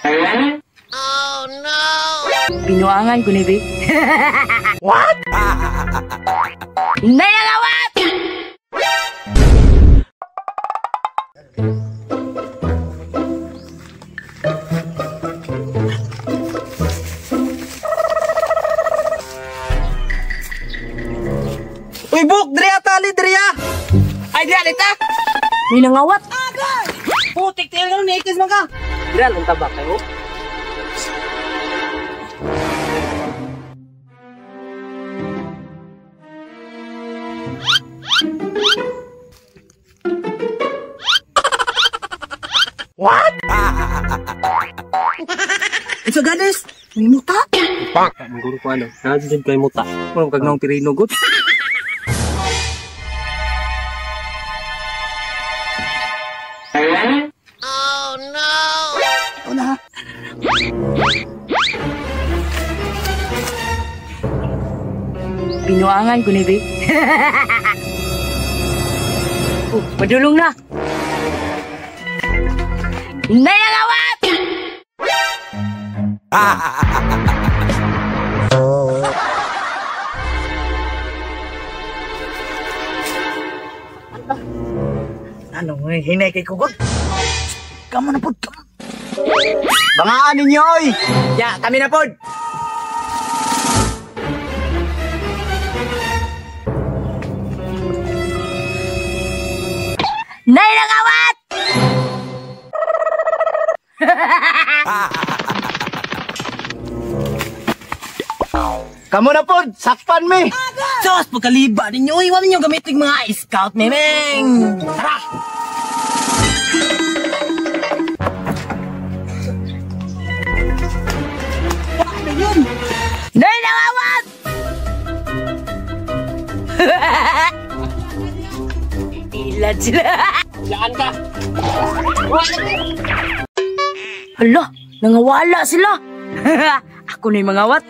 Oh no! Binuangan ko ni Be. What? Hindi ang awat! Uy, Buk! Dria tali, Dria! Ay, Dria, lita! May nangawat. Putik, tayo nga ni Ikis man ka! Dria, lang tabak kayo. What? Isa ganes! May muta! Pak! Mangguro ko ano, nandiyan kay muta. Kung kagnawang pirino good. Oh no! Ito na. Binuangan ko ni Be. Padulong na. Hindi ang awat! Ano, hinay kay Kugot? Kamu na pod, kamu. Bangaan ninyo, oy! Ya, kami na pod! Hindi ang awat! Kamu na pod! Sakpan mi! Sos, pagkaliba ninyo, iwan ninyo gamitin mga scout, memeng! Tara! Ano yun? Hindi ang awat! Ilad sila. Saan ka? Hala, nangawala sila. Ako na yung mangawat.